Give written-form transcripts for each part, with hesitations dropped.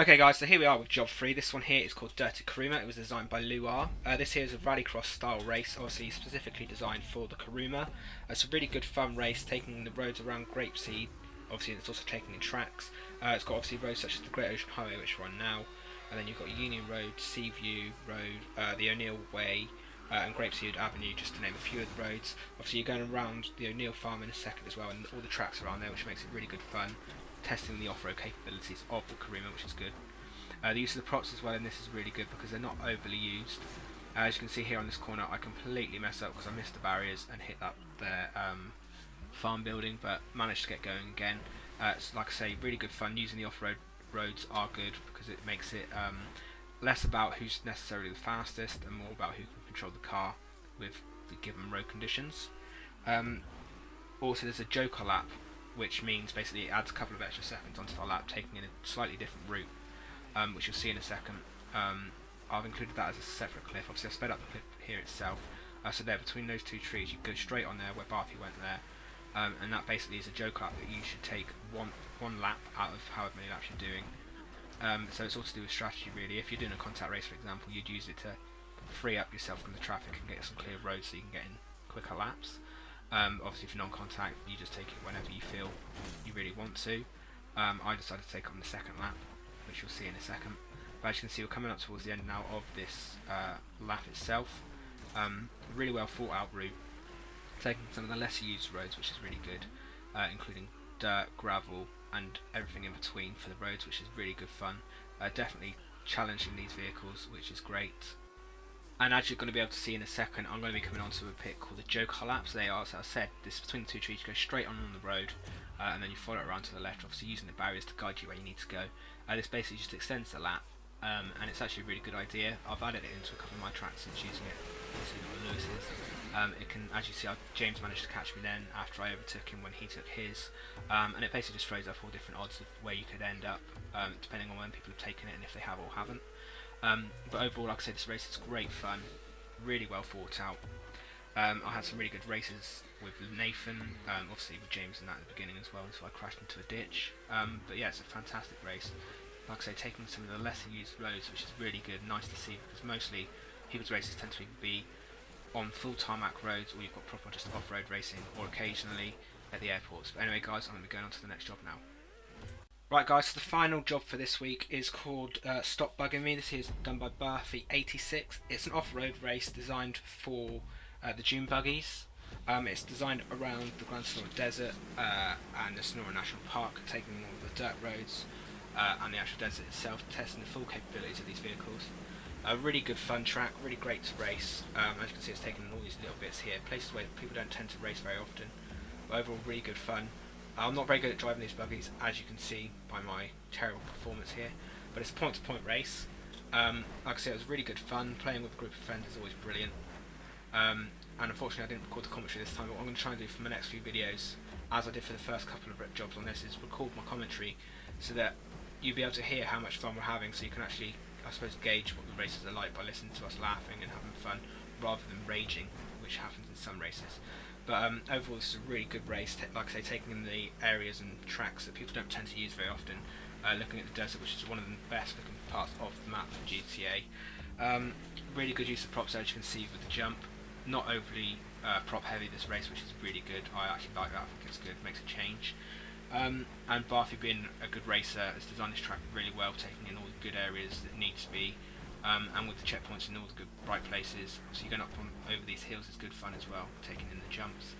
Okay guys, so here we are with job 3. This one here is called Dirty Karuma. It was designed by Luar. This here is a rallycross style race, obviously specifically designed for the Karuma. It's a really good fun race, taking the roads around Grapeseed. Obviously it's also taking in tracks. It's got obviously roads such as the Great Ocean Highway, which we're on now. And then you've got Union Road, Seaview Road, the O'Neill Way, and Grapeseed Avenue, just to name a few of the roads. Obviously you're going around the O'Neill Farm in a second as well, and all the tracks around there, which makes it really good fun. Testing the off-road capabilities of the Karuma, which is good. The use of the props as well in this is really good because they're not overly used. As you can see here on this corner, I completely messed up because I missed the barriers and hit that there farm building, but managed to get going again. It's, like I say, really good fun. Using the off-road roads are good because it makes it less about who's necessarily the fastest and more about who can control the car with the given road conditions. Also, there's a joker lap, which means basically it adds a couple of extra seconds onto the lap, taking in a slightly different route, which you'll see in a second. I've included that as a separate clip. Obviously I've sped up the clip here itself. So there, between those two trees, you go straight on there where Barthy went there, and that basically is a joke lap that you should take one lap out of however many laps you're doing. So it's all to do with strategy really. If you're doing a contact race, for example, you'd use it to free up yourself from the traffic and get some clear roads so you can get in quicker laps. Obviously if you're non-contact, you just take it whenever you feel you really want to. I decided to take it on the second lap, which you'll see in a second. But as you can see, we're coming up towards the end now of this lap itself. Really well thought out route, taking some of the lesser used roads, which is really good, including dirt, gravel and everything in between for the roads, which is really good fun. Definitely challenging these vehicles, which is great. And as you're going to be able to see in a second, I'm going to be coming onto a pit called the Joker Laps. They are, as I said, this between the two trees, you go straight on the road, and then you follow it around to the left, obviously using the barriers to guide you where you need to go. This basically just extends the lap, and it's actually a really good idea. I've added it into a couple of my tracks since using it. See what Lewis is. It can, as you see, James managed to catch me then after I overtook him when he took his, and it basically just throws up all different odds of where you could end up, depending on when people have taken it and if they have or haven't. But overall, like I said, this race is great fun, really well thought out. I had some really good races with Nathan, obviously with James and that at the beginning as well, so I crashed into a ditch. But yeah, it's a fantastic race. Like I say, taking some of the lesser used roads, which is really good, nice to see, because mostly people's races tend to be on full tarmac roads, or you've got proper just off-road racing, or occasionally at the airports. But anyway guys, I'm going to be going on to the next job now. Right guys, so the final job for this week is called Stop Bugging Me. This here is done by Barthy86. It's an off-road race designed for the dune buggies. It's designed around the Grand Sonora Desert and the Sonora National Park, taking all of the dirt roads and the actual desert itself, testing the full capabilities of these vehicles. A really good fun track, really great to race. As you can see, it's taken in all these little bits here, places where people don't tend to race very often. But overall, really good fun. I'm not very good at driving these buggies, as you can see by my terrible performance here, but it's a point-to-point race. Like I said, it was really good fun. Playing with a group of friends is always brilliant. And unfortunately I didn't record the commentary this time, but what I'm going to try and do for my next few videos, as I did for the first couple of jobs on this, is record my commentary so that you'll be able to hear how much fun we're having, so you can actually, I suppose, gauge what the races are like by listening to us laughing and having fun, rather than raging, which happens in some races. But overall, this is a really good race, like I say, taking in the areas and tracks that people don't tend to use very often, looking at the desert, which is one of the best looking parts of the map for GTA. Really good use of props, as you can see with the jump. Not overly prop heavy this race, which is really good. I actually like that, I think it's good, makes a change. And Barthy, being a good racer, has designed this track really well, taking in all the good areas that need to be, and with the checkpoints in all the good bright places, so you're going up over these hills is good fun as well, taking in the jumps.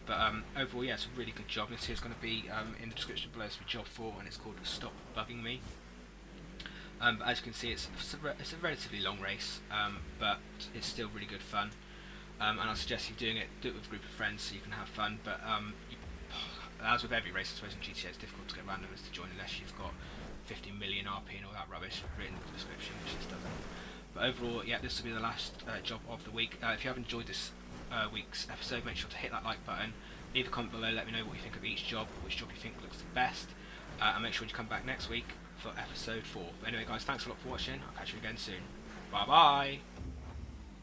But overall, yeah, it's a really good job. This here is going to be in the description below. It's for job 4, and it's called Stop Bugging Me. But as you can see, it's a relatively long race, but it's still really good fun. And I suggest you do it with a group of friends so you can have fun. But as with every race, I suppose in GTA it's difficult to get randomers to join unless you've got 50 million RP and all that rubbish written in the description, which just doesn't. But overall, yeah, this will be the last job of the week. If you have enjoyed this week's episode, make sure to hit that like button. Leave a comment below, let me know what you think of each job, which job you think looks the best, and make sure you come back next week for episode 4. But anyway guys, thanks a lot for watching. I'll catch you again soon. Bye bye!